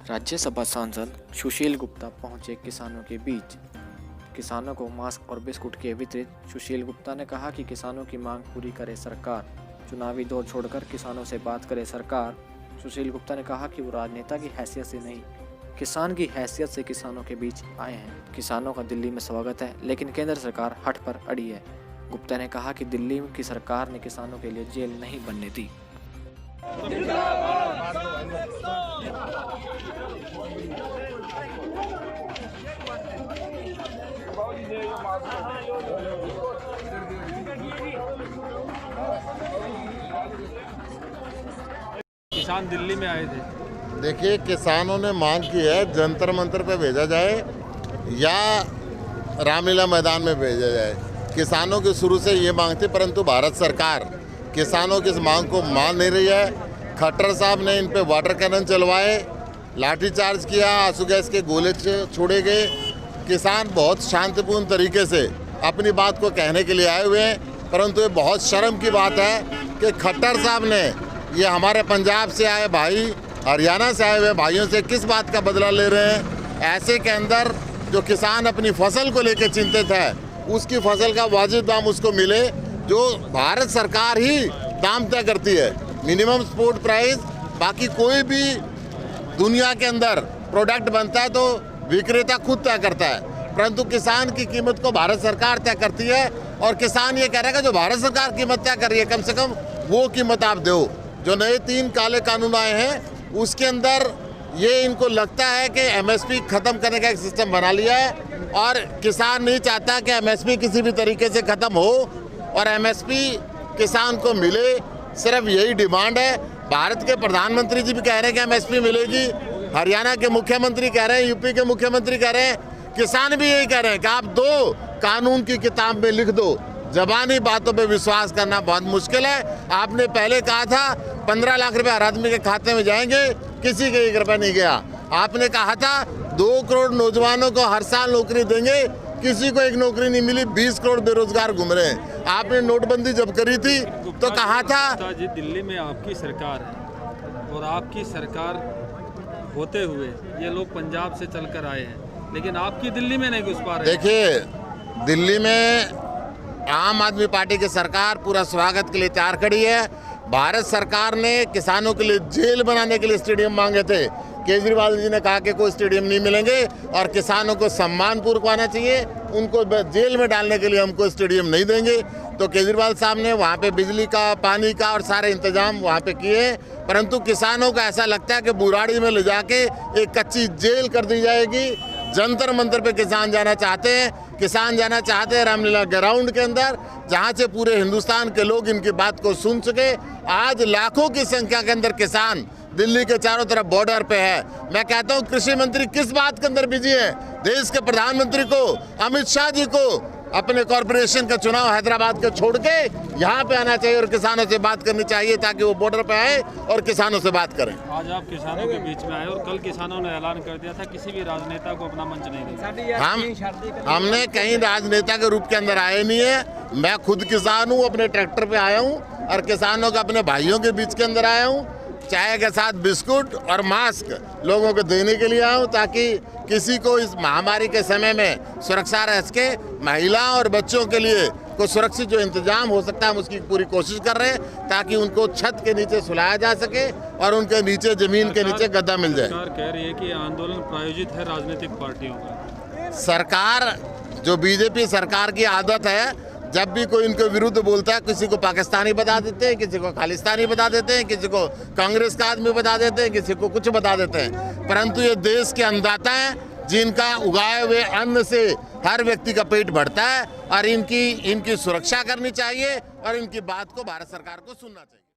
राज्यसभा सांसद सुशील गुप्ता पहुंचे किसानों के बीच। किसानों को मास्क और बिस्कुट के वितरित। सुशील गुप्ता ने कहा कि किसानों की मांग पूरी करे सरकार, चुनावी दौर छोड़कर किसानों से बात करे सरकार। सुशील गुप्ता ने कहा कि वो राजनेता की हैसियत से नहीं, किसान की हैसियत से किसानों के बीच आए हैं। किसानों का दिल्ली में स्वागत है, लेकिन केंद्र सरकार हट पर अड़ी है। गुप्ता ने कहा कि दिल्ली की सरकार ने किसानों के लिए जेल नहीं बनने दी। किसान दिल्ली में आए थे। देखिए, किसानों ने मांग की है जंतर मंतर पे भेजा जाए या रामलीला मैदान में भेजा जाए। किसानों की शुरू से ये मांग थी, परंतु भारत सरकार किसानों की इस मांग को मान नहीं रही है। खट्टर साहब ने इन पे वाटर कैनन चलवाए, लाठीचार्ज किया, आंसू गैस के गोले छोड़े गए। किसान बहुत शांतिपूर्ण तरीके से अपनी बात को कहने के लिए आए हुए हैं, परंतु ये बहुत शर्म की बात है कि खट्टर साहब ने ये हमारे पंजाब से आए भाई, हरियाणा से आए हुए भाइयों से किस बात का बदला ले रहे हैं। ऐसे के अंदर जो किसान अपनी फसल को लेकर चिंतित है, उसकी फसल का वाजिब दाम उसको मिले, जो भारत सरकार ही दाम तय करती है, मिनिमम सपोर्ट प्राइस। बाकी कोई भी दुनिया के अंदर प्रोडक्ट बनता है तो विक्रेता खुद तय करता है, परंतु किसान की कीमत को भारत सरकार तय करती है। और किसान ये कह रहा है कि जो भारत सरकार कीमत तय कर रही है, कम से कम वो कीमत आप दो। जो नए 3 काले कानून आए हैं, उसके अंदर ये इनको लगता है कि एमएसपी ख़त्म करने का एक सिस्टम बना लिया है, और किसान नहीं चाहता कि एमएसपी किसी भी तरीके से ख़त्म हो और एमएसपी किसान को मिले। सिर्फ यही डिमांड है। भारत के प्रधानमंत्री जी भी कह रहे हैं कि एमएसपी मिलेगी, हरियाणा के मुख्यमंत्री कह रहे हैं, यूपी के मुख्यमंत्री कह रहे हैं, किसान भी यही कह रहे हैं कि आप दो कानून की किताब में लिख दो। ज़बानी बातों पे विश्वास करना बहुत मुश्किल है। आपने पहले कहा था 15 लाख रुपए हर आदमी के खाते में जाएंगे, किसी के 1 रुपया नहीं गया। आपने कहा था 2 करोड़ नौजवानों को हर साल नौकरी देंगे, किसी को एक नौकरी नहीं मिली, 20 करोड़ बेरोजगार घूम रहे हैं। आपने नोटबंदी जब करी थी तो कहा था जी दिल्ली में आपकी सरकार है, और आपकी सरकार होते हुए ये लोग पंजाब से चलकर आए हैं, लेकिन आपकी दिल्ली में नहीं घुस पा रहे। देखिए, दिल्ली में आम आदमी पार्टी की सरकार पूरा स्वागत के लिए तैयार खड़ी है। भारत सरकार ने किसानों के लिए जेल बनाने के लिए स्टेडियम मांगे थे। केजरीवाल जी ने कहा कि कोई स्टेडियम नहीं मिलेंगे और किसानों को सम्मानपूर्वक आना चाहिए, उनको जेल में डालने के लिए हमको स्टेडियम नहीं देंगे। तो केजरीवाल साहब ने वहाँ पे बिजली का, पानी का और सारे इंतजाम वहाँ पे किए, परंतु किसानों को ऐसा लगता है कि बुराड़ी में ले जाके एक कच्ची जेल कर दी जाएगी। जंतर मंतर पे किसान जाना चाहते हैं। किसान जाना चाहते हैं रामलीला ग्राउंड के अंदर, जहाँ से पूरे हिंदुस्तान के लोग इनकी बात को सुन सके। आज लाखों की संख्या के अंदर किसान दिल्ली के चारों तरफ बॉर्डर पे है। मैं कहता हूँ, कृषि मंत्री किस बात के अंदर बिजी है? देश के प्रधानमंत्री को, अमित शाह जी को अपने कॉरपोरेशन का चुनाव हैदराबाद के छोड़ के यहाँ पे आना चाहिए और किसानों से बात करनी चाहिए, ताकि वो बॉर्डर पे आए और किसानों से बात करें। आज आप किसानों के बीच में आए और कल किसानों ने ऐलान कर दिया था किसी भी राजनेता को अपना मंच नहीं देगा। हमने कहीं राजनेता के रूप के अंदर आए नहीं है। मैं खुद किसान हूँ, अपने ट्रैक्टर पे आया हूँ और किसानों का अपने भाइयों के बीच के अंदर आया हूँ। चाय के साथ बिस्कुट और मास्क लोगों को देने के लिए आया हूँ, ताकि किसी को इस महामारी के समय में सुरक्षा रह सके। महिला और बच्चों के लिए को सुरक्षित जो इंतजाम हो सकता है हम उसकी पूरी कोशिश कर रहे हैं, ताकि उनको छत के नीचे सुलाया जा सके और उनके नीचे, जमीन के नीचे गद्दा मिल जाए। सरकार कह रही है कि आंदोलन प्रायोजित है राजनीतिक पार्टियों का। सरकार, जो बीजेपी सरकार की आदत है, जब भी कोई इनके विरुद्ध बोलता है, किसी को पाकिस्तानी बता देते हैं, किसी को खालिस्तानी बता देते हैं, किसी को कांग्रेस का आदमी बता देते हैं, किसी को कुछ बता देते हैं। परंतु ये देश के अन्नदाता हैं, जिनका उगाए हुए अन्न से हर व्यक्ति का पेट भरता है, और इनकी सुरक्षा करनी चाहिए और इनकी बात को भारत सरकार को सुनना चाहिए।